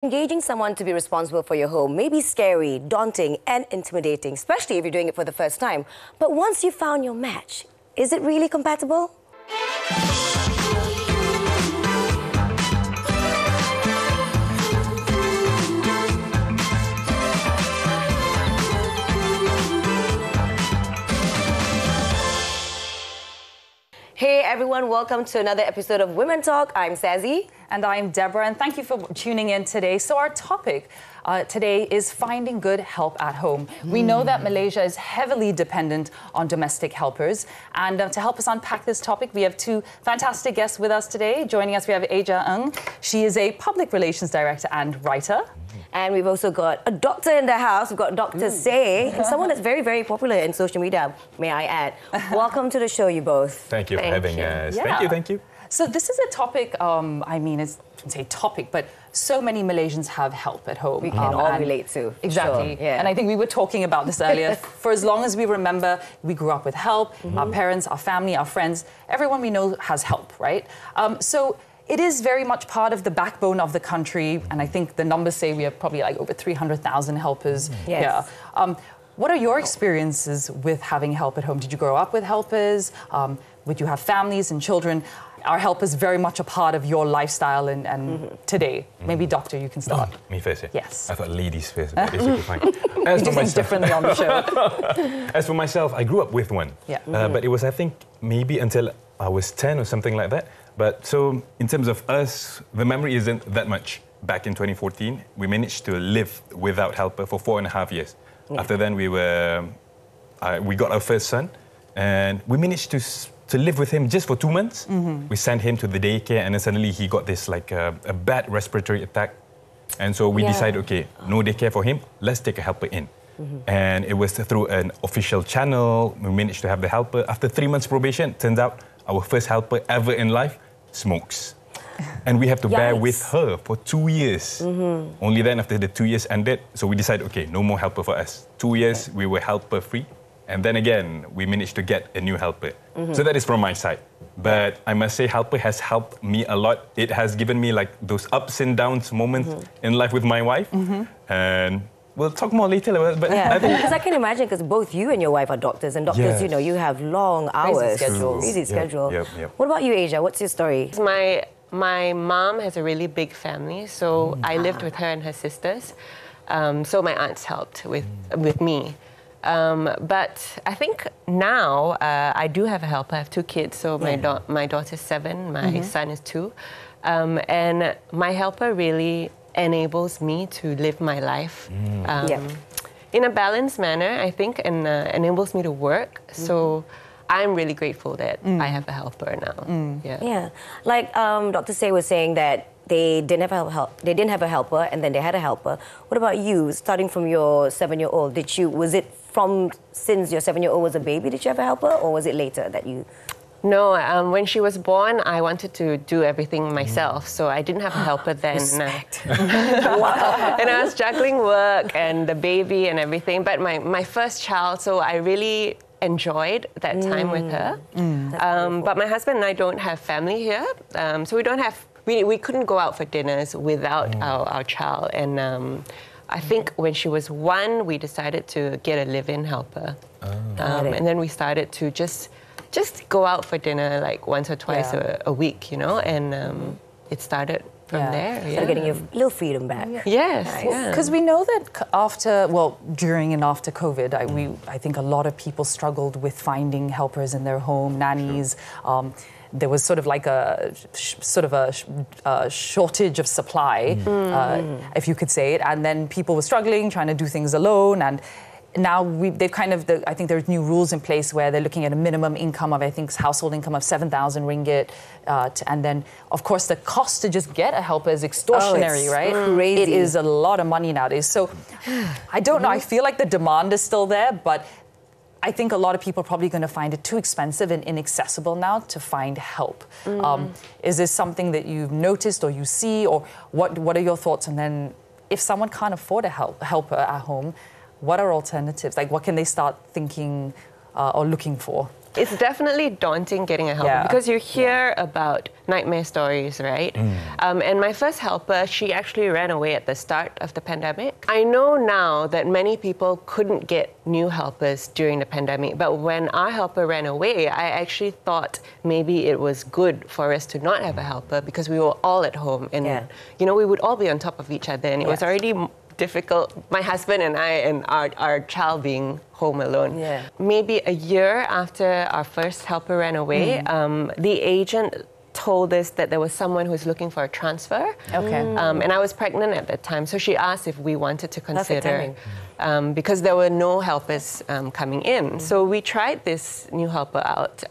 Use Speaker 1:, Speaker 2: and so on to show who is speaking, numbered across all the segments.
Speaker 1: Engaging someone to be responsible for your home may be scary, daunting and intimidating, especially if you're doing it for the first time. But once you've found your match, is it really compatible? Hey everyone, welcome to another episode of Women Talk. I'm Sazzy.
Speaker 2: And I'm Deborah, and thank you for tuning in today. So our topic today is finding good help at home. We know that Malaysia is heavily dependent on domestic helpers. And to help us unpack this topic, we have two fantastic guests with us today. Joining us, we have Aja Ng. She is a public relations director and writer.
Speaker 1: And we've also got a doctor in the house. We've got Dr. Say, and someone that's very, very popular in social media, may I add. Welcome to the show, you both.
Speaker 3: Thank you for having us.
Speaker 2: Yeah.
Speaker 3: Thank you.
Speaker 2: So this is a topic, I mean, I shouldn't say topic, but so many Malaysians have help at home.
Speaker 1: We can all relate to.
Speaker 2: Exactly.
Speaker 1: Sure. Yeah.
Speaker 2: And I think we were talking about this earlier. For as long as we remember, we grew up with help. Our parents, our family, our friends, everyone we know has help, right? So it is very much part of the backbone of the country. And I think the numbers say we have probably like over 300,000 helpers here. What are your experiences with having help at home? Did you grow up with helpers? Would you have families and children? Are helpers very much a part of your lifestyle and today? Maybe, Doctor, you can start.
Speaker 3: Me first, yeah?
Speaker 2: Yes.
Speaker 3: I thought ladies first, but it's okay, fine.
Speaker 2: As for myself, differently on the show.
Speaker 3: As for myself, I grew up with one.
Speaker 2: Yeah.
Speaker 3: But it was, I think, maybe until I was 10 or something like that. But so, in terms of us, the memory isn't that much. Back in 2014, we managed to live without helper for 4.5 years. Yeah. After then, we got our first son, and we managed to live with him just for 2 months. We sent him to the daycare, and then suddenly he got this like a bad respiratory attack. And so we decided, okay, no daycare for him, let's take a helper in. And it was through an official channel, we managed to have the helper. After 3 months probation, turns out our first helper ever in life smokes. And we have to bear with her for 2 years. Only then after the 2 years ended, so we decided, okay, no more helper for us. 2 years, we were helper free. And then again, we managed to get a new helper. So that is from my side. But I must say, helper has helped me a lot. It has given me like those ups and downs moments in life with my wife. And we'll talk more later. But I think
Speaker 1: because I can imagine, because both you and your wife are doctors, and doctors, you know, you have long hours. Busy schedule.
Speaker 3: Yep.
Speaker 1: What about you, Aja? What's your story?
Speaker 4: My mom has a really big family, so I lived with her and her sisters. So my aunts helped with me. But I think now I do have a helper. I have 2 kids, so my daughter's 7, my son is 2. And my helper really enables me to live my life in a balanced manner, I think, and enables me to work. So I'm really grateful that I have a helper now.
Speaker 1: Like Dr. Say was saying that they didn't have a helper, and then they had a helper. What about you? Starting from your 7-year-old, was it from since your 7-year-old was a baby? Did you have a helper, or was it later that you?
Speaker 4: No, when she was born, I wanted to do everything myself, so I didn't have a helper then.
Speaker 1: Respect.
Speaker 4: And I was juggling work and the baby and everything. But my first child, so I really enjoyed that time with her. But my husband and I don't have family here, so we don't have. We couldn't go out for dinners without our child. And I think when she was 1, we decided to get a live-in helper. And then we started to just go out for dinner like once or twice a week, you know, and it started from there.
Speaker 1: Started getting your little freedom back.
Speaker 4: Yes.
Speaker 2: Because we know that during and after COVID, I think a lot of people struggled with finding helpers in their home, nannies. There was sort of like a shortage of supply, if you could say it, and then people were struggling, trying to do things alone, and now I think there's new rules in place where they're looking at a minimum income of, I think, household income of 7,000 ringgit, and then of course the cost to just get a helper is extortionary, right?
Speaker 1: Crazy.
Speaker 2: It is a lot of money nowadays. So I don't know. I feel like the demand is still there, but I think a lot of people are probably going to find it too expensive and inaccessible now to find help. Is this something that you've noticed or you see, or what are your thoughts? And then if someone can't afford a helper at home, what are alternatives? Like, what can they start thinking or looking for?
Speaker 4: It's definitely daunting getting a helper because you hear about nightmare stories, right? And my first helper, she actually ran away at the start of the pandemic. I know now that many people couldn't get new helpers during the pandemic, but when our helper ran away, I actually thought maybe it was good for us to not have a helper because we were all at home and, you know, we would all be on top of each other and it was already difficult, my husband and I and our child being home alone. Maybe a year after our first helper ran away, the agent told us that there was someone who was looking for a transfer. And I was pregnant at that time, so she asked if we wanted to consider because there were no helpers coming in. So we tried this new helper out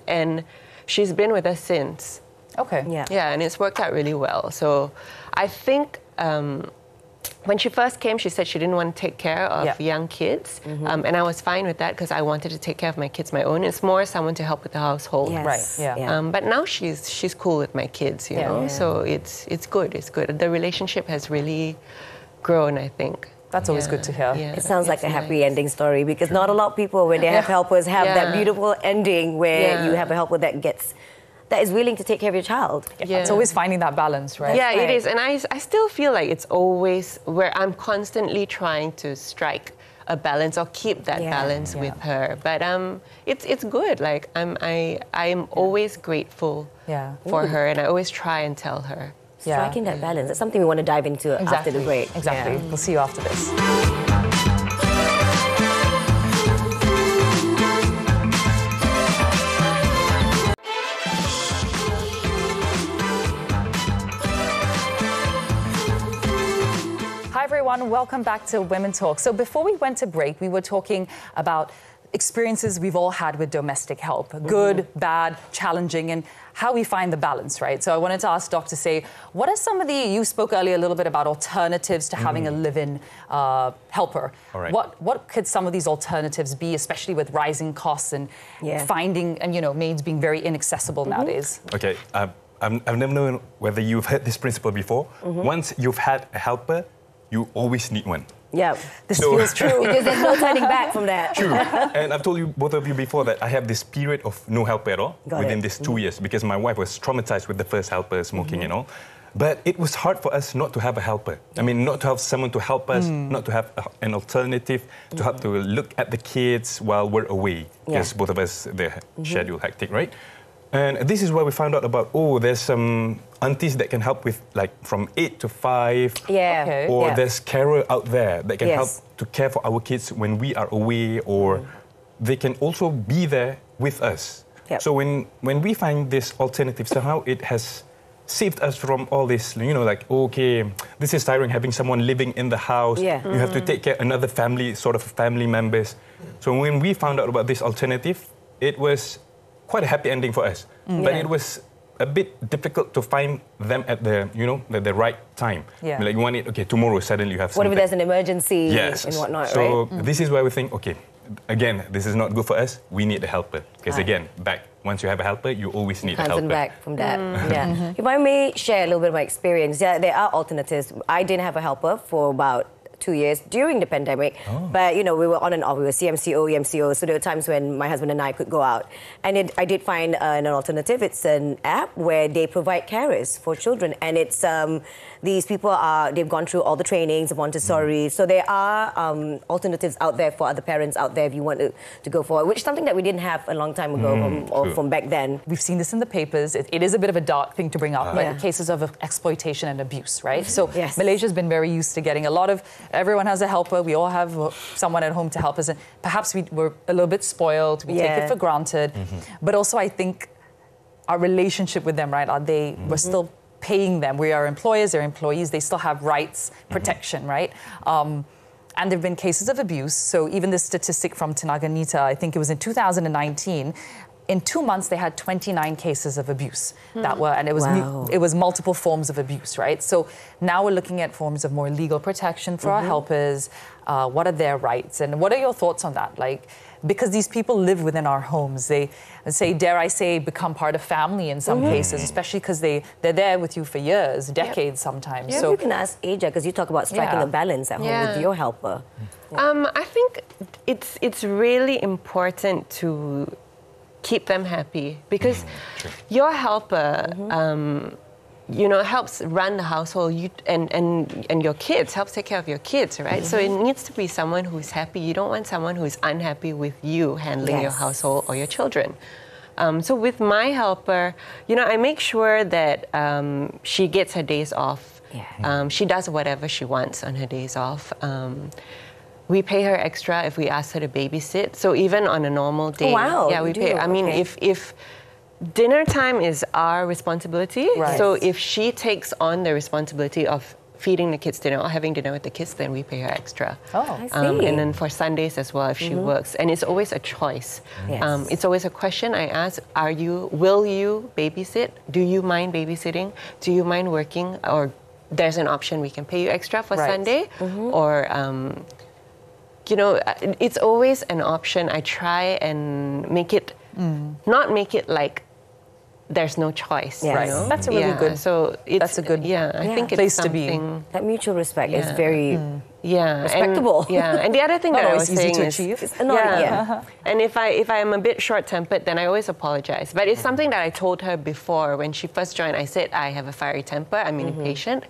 Speaker 4: and she's been with us since. Yeah, and it's worked out really well. So I think when she first came, she said she didn't want to take care of young kids. And I was fine with that because I wanted to take care of my kids my own. It's more someone to help with the household. But now she's cool with my kids, you know. So it's good, it's good. The relationship has really grown, I think.
Speaker 2: That's always good to hear.
Speaker 1: It sounds like a happy ending story because not a lot of people, when they have helpers, have that beautiful ending where you have a helper that is willing to take care of your child.
Speaker 2: It's always finding that balance, right?
Speaker 4: Yeah, it is. And I still feel like it's always where I'm constantly trying to strike a balance or keep that balance with her. But it's good. Like I'm always grateful for her and I always try and tell her.
Speaker 1: Striking that balance. That's something we want to dive into after the break.
Speaker 2: Exactly. We'll see you after this. Hi everyone, welcome back to Women Talk. So before we went to break, we were talking about experiences we've all had with domestic help, good, bad, challenging, and how we find the balance, right? So I wanted to ask Dr. Say, what are some of you spoke earlier a little bit about alternatives to having a live-in helper. What could some of these alternatives be, especially with rising costs and finding, and you know, maids being very inaccessible nowadays?
Speaker 3: Okay, I've never known whether you've heard this principle before. Once you've had a helper, you always need one.
Speaker 1: This feels true because there's no turning back from that.
Speaker 3: True. And I've told you, both of you before, that I have this period of no helper at all within these 2 years because my wife was traumatized with the first helper, smoking and all. But it was hard for us not to have a helper. I mean, not to have someone to help us, not to have an alternative, to have to look at the kids while we're away. Because both of us, their schedule hectic, right? And this is where we found out about, there's some aunties that can help with like from 8 to 5. Or there's carer out there that can help to care for our kids when we are away, or they can also be there with us. So when we find this alternative, somehow it has saved us from all this, you know, like, okay, this is tiring having someone living in the house. You have to take care of another family, sort of family members. So when we found out about this alternative, it was quite a happy ending for us. But it was a bit difficult to find them at the, you know, the right time. Like you want it, okay, tomorrow suddenly you have something.
Speaker 1: What if there's an emergency and whatnot,
Speaker 3: so this is where we think, okay, again, this is not good for us. We need a helper. Because again, once you have a helper, you always need a helper.
Speaker 1: Back from that. If I may share a little bit of my experience, there are alternatives. I didn't have a helper for about 2 years during the pandemic, but you know, we were on and off. We were CMCO, EMCO, so there were times when my husband and I could go out. And I did find an alternative. It's an app where they provide carers for children, and it's these people they've gone through all the trainings of Montessori, so there are alternatives out there for other parents out there if you want to go for it, which is something that we didn't have a long time ago from back then.
Speaker 2: We've seen this in the papers. It is a bit of a dark thing to bring up, but cases of exploitation and abuse, right? So Malaysia's been very used to getting a lot of. Everyone has a helper. We all have someone at home to help us. And perhaps we're a little bit spoiled. We take it for granted. But also, I think our relationship with them, right? We're still paying them. We are employers, they're employees. They still have rights, protection, right? And there have been cases of abuse. So even this statistic from Tenaga Nita, I think it was in 2019, in 2 months, they had 29 cases of abuse and it was multiple forms of abuse, right? So now we're looking at forms of more legal protection for our helpers. What are their rights? And what are your thoughts on that? Like, because these people live within our homes. They dare I say, become part of family in some cases, especially because they're there with you for years, decades sometimes.
Speaker 1: So you can ask Aja, because you talk about striking a balance at home with your helper.
Speaker 4: I think it's really important to keep them happy, because your helper, helps run the household, and your kids, helps take care of your kids, right? So it needs to be someone who's happy. You don't want someone who's unhappy with you handling your household or your children. So with my helper, I make sure that she gets her days off. She does whatever she wants on her days off. We pay her extra if we ask her to babysit. So even on a normal day, we pay. I mean, if dinner time is our responsibility, so if she takes on the responsibility of feeding the kids dinner or having dinner with the kids, then we pay her extra.
Speaker 1: I see.
Speaker 4: And then for Sundays as well, if she works. And it's always a choice. It's always a question I ask, will you babysit? Do you mind babysitting? Do you mind working? Or there's an option, we can pay you extra for Sunday. Or, it's always an option. I try and make it, not make it like there's no choice.
Speaker 2: That's a really good.
Speaker 4: So
Speaker 2: that's a good.
Speaker 4: I think
Speaker 2: place
Speaker 4: it's
Speaker 2: to be.
Speaker 1: That mutual respect is very respectable.
Speaker 4: And the other thing that I was saying is, and if I am a bit short-tempered, then I always apologize. But it's something that I told her before when she first joined. I said I have a fiery temper. I'm impatient.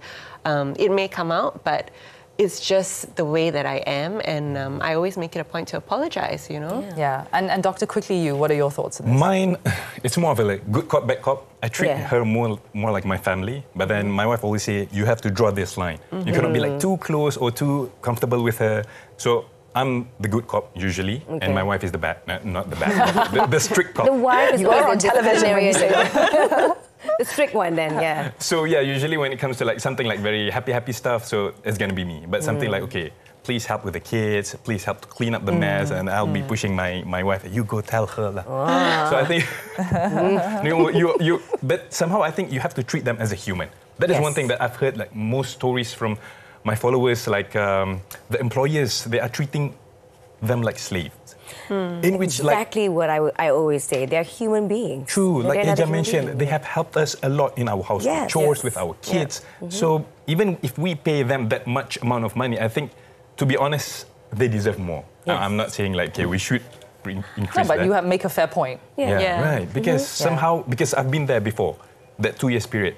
Speaker 4: It may come out, but it's just the way that I am, and I always make it a point to apologize,
Speaker 2: And Doctor, quickly, what are your thoughts on this?
Speaker 3: Mine, it's more of a good cop, bad cop. I treat her more like my family, but then my wife always say, you have to draw this line. You cannot be like too close or too comfortable with her. So I'm the good cop usually, and my wife is the bad, not the bad, the strict cop.
Speaker 1: The wife is
Speaker 2: on television when you say that.
Speaker 1: The strict one then,
Speaker 3: So usually when it comes to like something like very happy stuff, so it's gonna be me. But something like, okay, please help with the kids, please help to clean up the mess, and I'll be pushing my wife, you go tell her. So I think, but somehow I think you have to treat them as a human. That is one thing that I've heard, like most stories from my followers, like the employers, they are treating them like slaves. In which,
Speaker 1: exactly what I always say. They're human beings.
Speaker 3: True, like Eja mentioned, they have helped us a lot in our house, with chores, with our kids. So even if we pay them that much amount of money, I think, to be honest, they deserve more. I'm not saying like, okay, we should increase that.
Speaker 2: No, but you make a fair point.
Speaker 3: Right, because somehow, because I've been there before, that 2 years period,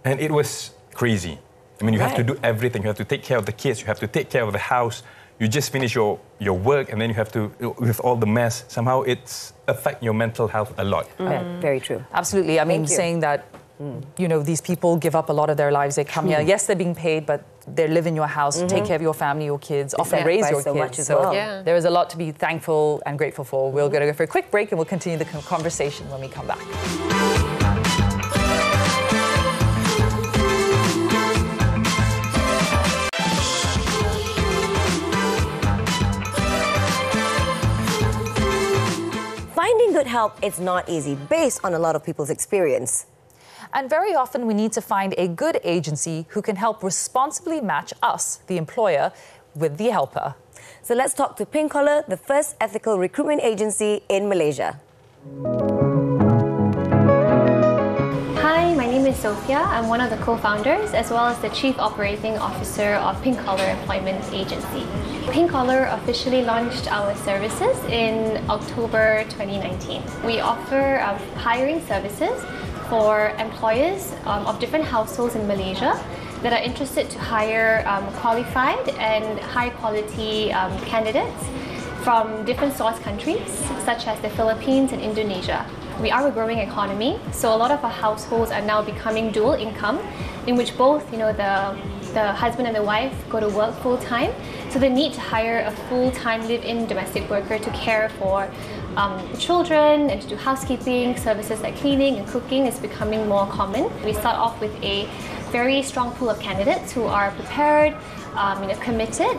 Speaker 3: and it was crazy. I mean, you have to do everything. You have to take care of the kids, you have to take care of the house. You just finish your work, and then you have to, with all the mess, somehow it's affect your mental health a lot.
Speaker 1: Very true.
Speaker 2: Absolutely. I mean, saying that, these people give up a lot of their lives. They come here. Yes, they're being paid, but they live in your house, take care of your family, your kids, often raise your kids. So there is a lot to be thankful and grateful for. We're going to go for a quick break, and we'll continue the conversation when we come back.
Speaker 1: Finding good help is not easy, based on a lot of people's experience.
Speaker 2: And very often we need to find a good agency who can help responsibly match us, the employer, with the helper.
Speaker 1: So let's talk to Pink Collar, the first ethical recruitment agency in Malaysia.
Speaker 5: Hi, my name is Sophia. I'm one of the co-founders as well as the Chief Operating Officer of Pink Collar Employment Agency. Pink Collar officially launched our services in October 2019. We offer hiring services for employers of different households in Malaysia that are interested to hire qualified and high-quality candidates from different source countries, such as the Philippines and Indonesia. We are a growing economy, so a lot of our households are now becoming dual income, in which both, the husband and the wife go to work full-time, so the need to hire a full-time live-in domestic worker to care for the children and to do housekeeping, services like cleaning and cooking is becoming more common. We start off with a very strong pool of candidates who are prepared, committed,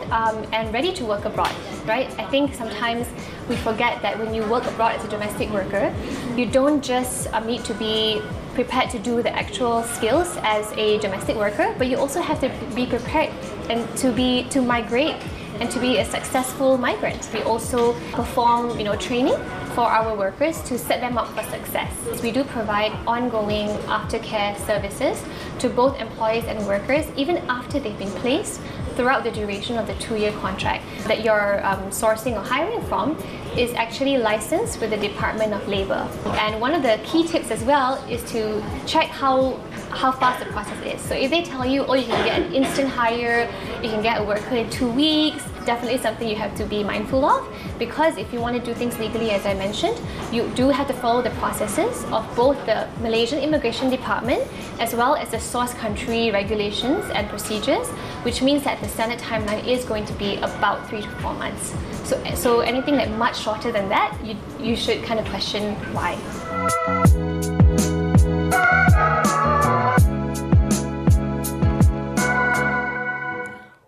Speaker 5: and ready to work abroad, right? I think sometimes we forget that when you work abroad as a domestic worker, you don't just need to be prepared to do the actual skills as a domestic worker, but you also have to be prepared and to migrate and to be a successful migrant. We also perform, training for our workers to set them up for success. We do provide ongoing aftercare services to both employees and workers, even after they've been placed throughout the duration of the 2-year contract that you're sourcing or hiring from is actually licensed with the Department of Labour. And one of the key tips as well is to check how fast the process is. So if they tell you, oh, you can get an instant hire, you can get a worker in 2 weeks, definitely something you have to be mindful of, because if you want to do things legally, as I mentioned, you do have to follow the processes of both the Malaysian Immigration Department as well as the source country regulations and procedures, which means that the standard timeline is going to be about 3 to 4 months. So anything that much shorter than that, you should kind of question why.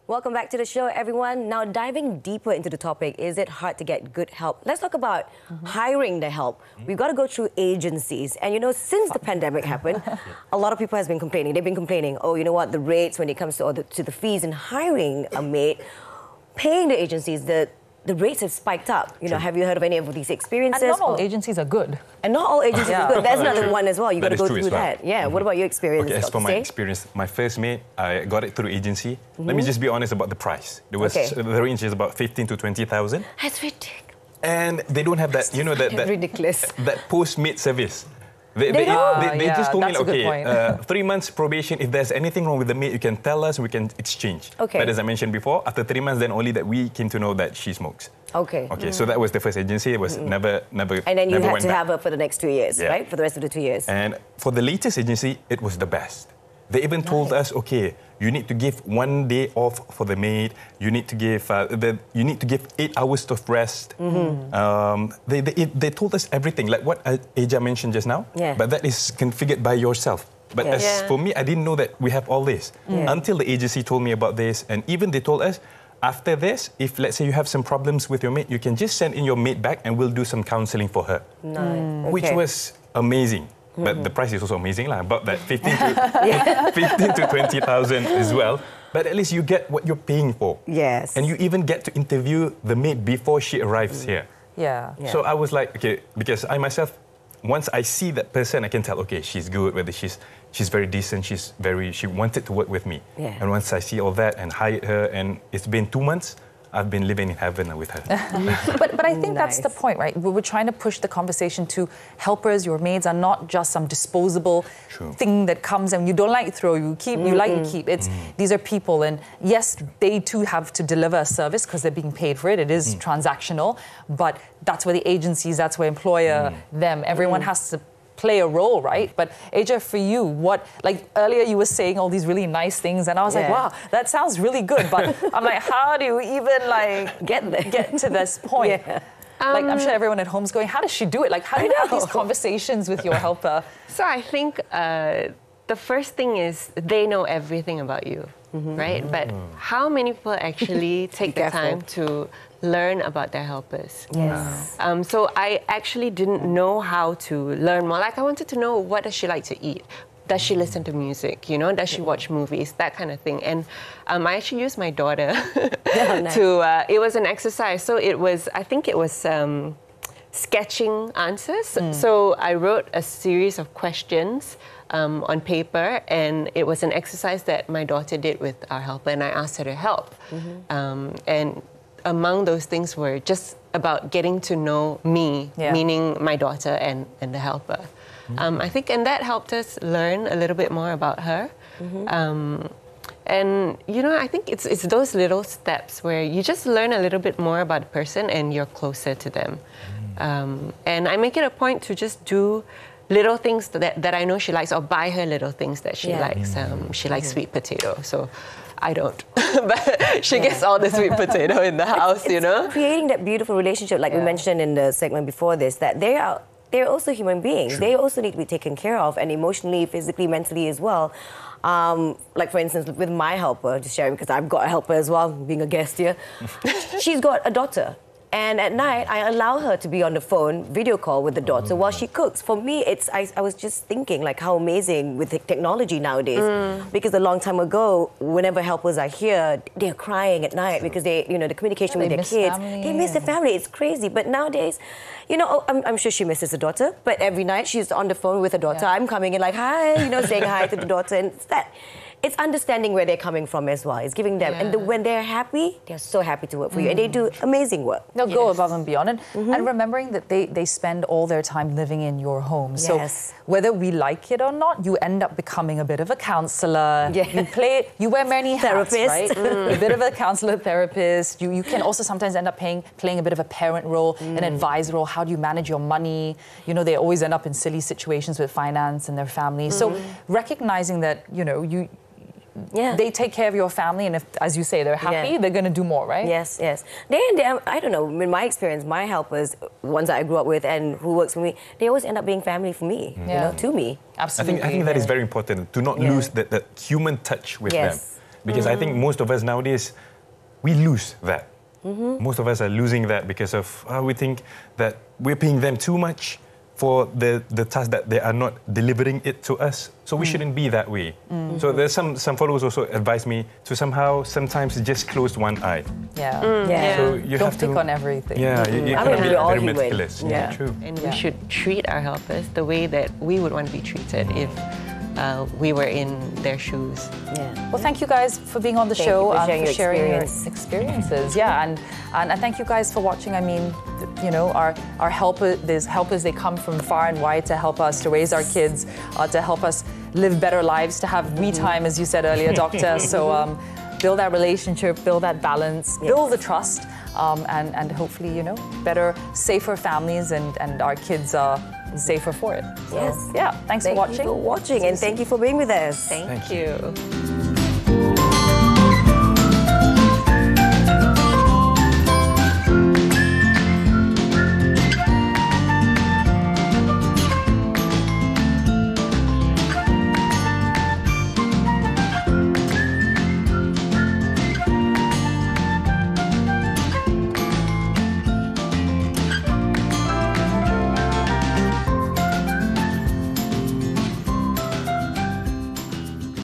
Speaker 1: Welcome back to the show, everyone. Now, diving deeper into the topic, is it hard to get good help? Let's talk about hiring the help. We've got to go through agencies. And, you know, since the pandemic happened, a lot of people have been complaining. They've been complaining, oh, you know what, the rates when it comes to the fees and hiring a maid, paying the agencies, the rates have spiked up. You know, have you heard of any of these experiences?
Speaker 2: And not all agencies are good.
Speaker 1: And not all agencies are good. That's another one as well. You've got to go through that. Yeah. What about your experience?
Speaker 3: Okay, as for my experience, my first maid, I got it through agency. Let me just be honest about the price. The range is about 15 to 20,000.
Speaker 1: That's ridiculous.
Speaker 3: And they don't have that, you know, that
Speaker 1: ridiculous.
Speaker 3: That post-maid service. They
Speaker 2: yeah,
Speaker 3: just told me,
Speaker 2: that's a good
Speaker 3: okay, 3 months probation. If there's anything wrong with the maid, you can tell us. We can exchange.
Speaker 1: Okay.
Speaker 3: But as I mentioned before, after 3 months, then only that we came to know that she smokes.
Speaker 1: Okay.
Speaker 3: Okay. So that was the first agency. It was never.
Speaker 1: And then you
Speaker 3: never
Speaker 1: had
Speaker 3: went
Speaker 1: to
Speaker 3: back.
Speaker 1: have her for the next 2 years, right? For the rest of the 2 years.
Speaker 3: And for the latest agency, it was the best. They even told us, okay, you need to give 1 day off for the maid. You need to give 8 hours of rest. They told us everything, like what Aja mentioned just now.
Speaker 1: Yeah.
Speaker 3: But that is configured by yourself. But as for me, I didn't know that we have all this until the agency told me about this. And even they told us, after this, if let's say you have some problems with your maid, you can just send in your maid back and we'll do some counselling for her.
Speaker 1: Nice.
Speaker 3: Which was amazing. But the price is also amazing, about that 15 to 20,000 as well. But at least you get what you're paying for.
Speaker 1: Yes.
Speaker 3: And you even get to interview the maid before she arrives here.
Speaker 2: Yeah.
Speaker 3: So I was like, okay, because I myself, once I see that person, I can tell, okay, she's good, whether she's very decent, she wanted to work with me.
Speaker 1: Yeah.
Speaker 3: And once I see all that and hired her, and it's been 2 months, I've been living in heaven with her.
Speaker 2: But I think that's the point, right? We're trying to push the conversation to helpers. Your maids are not just some disposable thing that comes and you don't like throw, you keep, you like to keep. These are people, and yes, they too have to deliver a service because they're being paid for it. It is transactional, but that's where the agencies, that's where employer, them, everyone has to play a role, right? But Aja, for you, what, like earlier you were saying all these really nice things and I was like, wow, that sounds really good. But I'm like, how do you even like get to this point? Like, I'm sure everyone at home's going, how does she do it? Like, how do you have these conversations with your helper?
Speaker 4: So I think the first thing is they know everything about you, right? But how many people actually take the time to learn about their helpers?
Speaker 1: Yes.
Speaker 4: So I actually didn't know how to learn more. Like, I wanted to know, what does she like to eat? Does she listen to music? You know, does she watch movies? That kind of thing. And I actually used my daughter to. It was an exercise. So it was. I think it was sketching answers. So I wrote a series of questions on paper, and it was an exercise that my daughter did with our helper, and I asked her to help. And among those things were just about getting to know me, meaning my daughter and the helper. I think, and that helped us learn a little bit more about her. And, you know, I think it's those little steps where you just learn a little bit more about a person and you're closer to them. And I make it a point to just do little things that I know she likes, or buy her little things that she likes. She likes sweet potato, so I don't. But she gets all the sweet potato in the house, you know?
Speaker 1: Creating that beautiful relationship, like we mentioned in the segment before this, that they're also human beings. They also need to be taken care of, and emotionally, physically, mentally as well. Like, for instance, with my helper, just sharing, because I've got a helper as well, being a guest here. She's got a daughter. And at night, I allow her to be on the phone, video call with the daughter while she cooks. For me, I was just thinking, like, how amazing with the technology nowadays. Because a long time ago, whenever helpers are here, they're crying at night because the communication with their kids. They miss the family. It's crazy. But nowadays, you know, I'm sure she misses the daughter, but every night she's on the phone with her daughter. I'm coming in like, hi, saying hi to the daughter. And it's that. it's understanding where they're coming from as well. It's giving them, and when they're happy, they're so happy to work for you, and they do amazing work.
Speaker 2: They'll go above and beyond, and remembering that they spend all their time living in your home. So whether we like it or not, you end up becoming a bit of a counselor. You wear many hats, right? A bit of a counselor, therapist. You can also sometimes end up playing a bit of a parent role, an advisor role. How do you manage your money? You know, they always end up in silly situations with finance and their family. So recognizing that, you know, they take care of your family, and if, as you say, they're happy, they're going to do more, right?
Speaker 1: Yes. I don't know, in my experience, my helpers, the ones that I grew up with and who works for me, they always end up being family for me, you know, to me.
Speaker 2: Absolutely.
Speaker 3: I think that is very important, to not lose that human touch with them. Because I think most of us nowadays, we lose that. Most of us are losing that because of, we think that we're paying them too much for the task that they are not delivering it to us. So we shouldn't be that way. So there's some followers also advise me to sometimes just close one eye. So you
Speaker 2: don't
Speaker 3: have to
Speaker 2: pick on everything.
Speaker 3: You
Speaker 1: I
Speaker 3: can't
Speaker 1: mean,
Speaker 3: be
Speaker 1: we're all
Speaker 3: very
Speaker 1: human.
Speaker 3: meticulous. True.
Speaker 4: And we should treat our helpers the way that we would want to be treated if we were in their shoes.
Speaker 2: Well, thank you guys for being on the show and for sharing your experiences. And thank you guys for watching. I mean, you know, our helpers, they come from far and wide to help us to raise our kids, to help us live better lives, to have me time, as you said earlier, Doctor. So build that relationship, build that balance, build the trust, and hopefully, you know, better, safer families, and our kids are safer for it. So, thanks for watching.
Speaker 1: Thank you for watching, and thank you for being with us.
Speaker 4: Thank you.